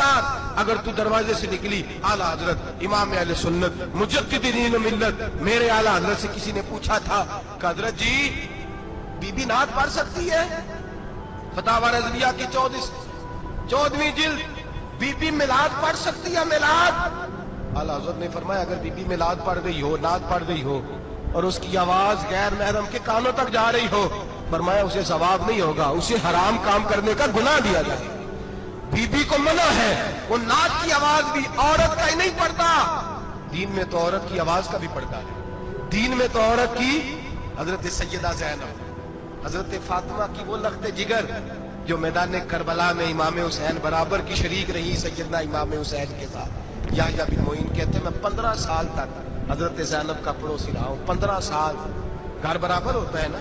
खबरदार, अगर तू दरवाजे से निकली आला हजरत इमाम अहले सुन्नत मुजद्दिद दीन मिल्लत मेरे आला हजरत से किसी ने पूछा था कि हजरत जी बीबी नात पढ़ सकती है? फतावा रज़विया की 14वीं जिल्द, बीबी मिलाद पढ़ सकती है? मिलाद। आला हजरत ने फरमाया अगर बीबी मिलाद पढ़ गई हो, नात पढ़ गई हो और उसकी आवाज गैर महरम के कानों तक जा रही हो, फरमाया उसे सवाब नहीं होगा, उसे हराम काम करने का गुनाह दिया जाए। बीबी को मना है, वो नात की आवाज भी औरत का ही नहीं पड़ता, दीन में तो औरत की आवाज का भी पड़ता है। दीन में तो औरत की हजरत सैयदा ज़ैनब, हजरत फातिमा की वो लख्ते जिगर जो मैदान करबला में इमाम हुसैन बराबर की शरीक रही सैयदना इमाम हुसैन के साथ। याह्या बिन मोइन कहते हैं मैं 15 साल तक हजरत ज़ैनब का पड़ोसी रहा हूँ। 15 साल, घर बराबर होता है ना,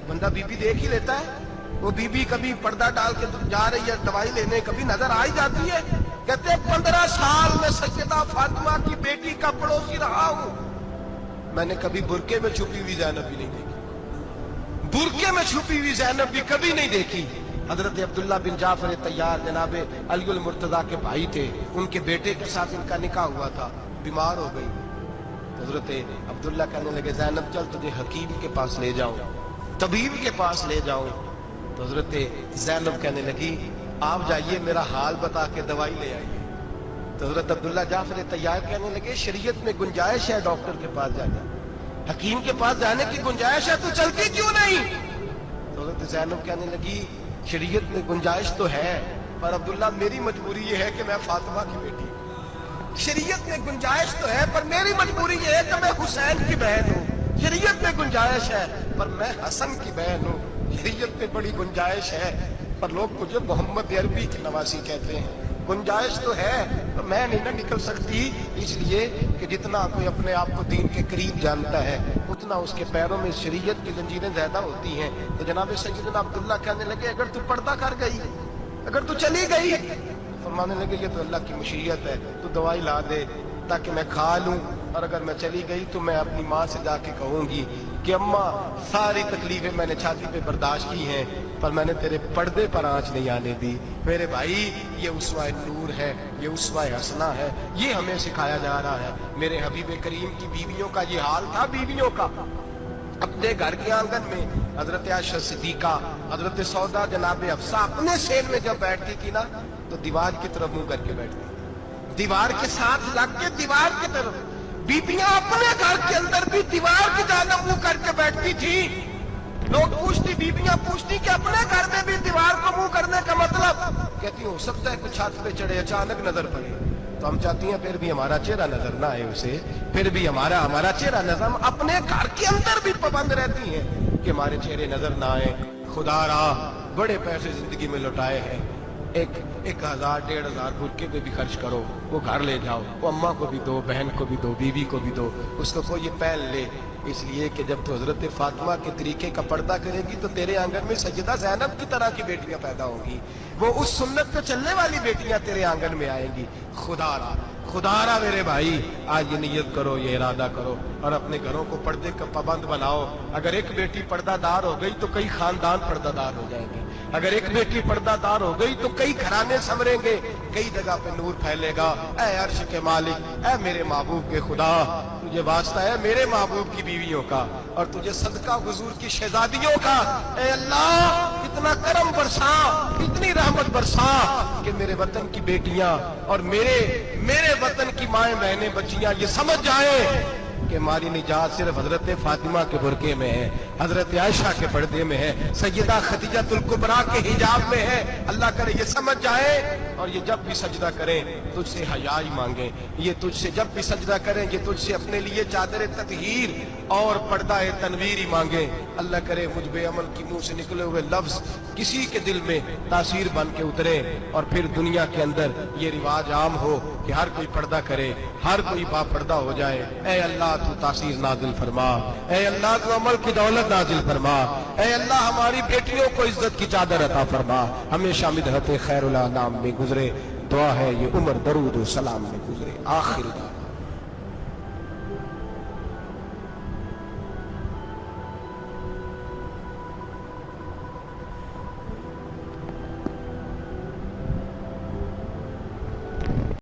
बंदा बीबी देख ही लेता है। वो बीबी कभी पर्दा डाल के जा रही है दवाई लेने, कभी नजर आ ही जाती है। कहते हैं 15 साल में सैयदा फातिमा की बेटी का पड़ोसी रहा हूँ, मैंने कभी बुरके में छुपी हुई ज़ैनब भी नहीं देखी, बुरके में छुपी हुई ज़ैनब भी कभी नहीं देखी। हजरत अब्दुल्ला बिन जाफर तैयार जनाब अली मुर्तजा के भाई थे, उनके बेटे के साथ इनका निकाह हुआ था, बीमार हो गई। हजरत अब्दुल्ला कहने लगे ज़ैनब चल तुझे हकीम के पास ले जाऊं, तबीब के पास ले जाऊं। तो हजरत ज़ैनब कहने लगी आप जाइए मेरा हाल बता के दवाई ले आइए। तो हजरत अब्दुल्ला जाफर तैयार कहने लगे शरीयत में गुंजाइश है डॉक्टर के पास जाने, हकीम के पास जाने की गुंजाइश है, तो चलती क्यों नहीं? तो हजरत ज़ैनब कहने लगी शरीयत में गुंजाइश तो है, पर अब्दुल्ला मेरी मजबूरी ये है कि मैं फातिमा की बेटी हूँ। शरीयत में गुंजाइश तो है पर मेरी मजबूरी ये है कि मैं हुसैन की बहन हूँ। शरीयत में गुंजाइश है पर मैं हसन की बहन हूँ। शरीयत में बड़ी गुंजाइश है पर लोग मुझे मोहम्मद अरबी की नवासी कहते हैं। गुंजाइश तो है तो मैं नहीं ना निकल सकती, इसलिए कि जितना कोई अपने आप को दीन के करीब जानता है उतना उसके पैरों में शरीयत की जंजीरें ज्यादा होती हैं। तो जनाब सैयदना अब्दुल्ला कहने लगे अगर तू पर्दा कर गई, अगर तू चली गई, फरमाने लगे ये तो अल्लाह की मशीयत है, तू दवाई ला दे ताकि मैं खा लूं, और अगर मैं चली गई तो मैं अपनी माँ से जाके कहूंगी कि अम्मा सारी तकलीफें मैंने छाती पे बर्दाश्त की हैं पर मैंने तेरे पर्दे पर आंच नहीं आने दी। मेरे भाई ये उसवा नूर है, ये उसवा हसना है, ये हमें सिखाया जा रहा है। मेरे हबीब करीम की बीवियों का ये हाल था, बीवियों का अपने घर के आंगन में हजरत आयशा सिद्दीका, हजरत सौदा, जनाब हफ्सा अपने सेल में जब बैठती थी ना तो दीवार की तरफ मुंह करके बैठती, दीवार के साथ लग के दीवार की तरफ। बीबियां अपने घर के अंदर भी दीवार की जानिब मुंह करके बैठती थी। लोग पूछती, बीबियां पूछती कि अपने घर में भी दीवार को मुंह करने का मतलब? कहती हो सकता है कुछ छत पे चढ़े अचानक नजर पड़े, तो हम चाहती हैं फिर भी हमारा चेहरा नजर ना आए उसे, फिर भी हमारा चेहरा नजर, हम अपने घर के अंदर भी पाबंद रहती हैं कि हमारे चेहरे नजर ना आए। खुदा रहा बड़े पैसे जिंदगी में लुटाए हैं, 1000 1500 बुरके पे भी खर्च करो, वो घर ले जाओ, वो अम्मा को भी दो, बहन को भी दो, बीवी को भी दो, उसको कोई ये पहन ले, इसलिए कि जब तो हजरत फातिमा के तरीके का पर्दा करेगी तो तेरे आंगन में सैयदा ज़ैनब की तरह की बेटियां पैदा होंगी, वो उस सुन्नत पे चलने वाली बेटियां तेरे आंगन में आएंगी। खुदारा मेरे भाई आज ये नियत करो, ये इरादा करो और अपने घरों को पर्दे का पाबंद बनाओ। अगर एक बेटी पर्दादार हो गई तो कई खानदान पर्दादार हो जाएंगे, अगर एक बेटी पर्दादार हो गई तो कई घराने संवरेंगे, कई जगह पे नूर फैलेगा। ऐ अर्श के मालिक, ऐ मेरे महबूब के खुदा, तुझे वास्ता है मेरे महबूब की बीवियों का और तुझे सदका हुजूर की शहजादियों का। ऐ अल्लाह इतना करम बरसा, इतनी रहमत बरसा कि मेरे वतन की बेटियां और मेरे वतन की माएं बहनें बच्चियां ये समझ जाए कि हमारी निजात सिर्फ हजरत फातिमा के बुरके में है, हजरत आयशा के पर्दे में है, सैयदा खदीजातुल कुबरा के हिजाब में है। अल्लाह करे ये समझ जाए और ये जब भी सजदा करें तुझसे हयाई मांगे, ये तुझसे जब भी सजदा करें ये तुझसे अपने लिए चादर ततहीर और पर्दा तनवीर ही मांगे। अल्लाह करे मुझ बेअमल की मुंह से निकले हुए लफ्ज किसी के दिल में तासीर बन के उतरे और फिर दुनिया के अंदर ये रिवाज आम हो कि हर कोई पर्दा करे, हर कोई बापर्दा हो जाए। ऐ अल्लाह तू तासीर नाजिल फरमा, ऐ अल्लाह तू अमल की दौलत नाजिल फरमा, ऐ अल्लाह हमारी बेटियों को इज्जत की चादर अता फरमा, हमेशा मिदहत खैरुल अनाम में गुजरे। दुआ है ये उम्र दरूद सलाम में गुजरे। आखिर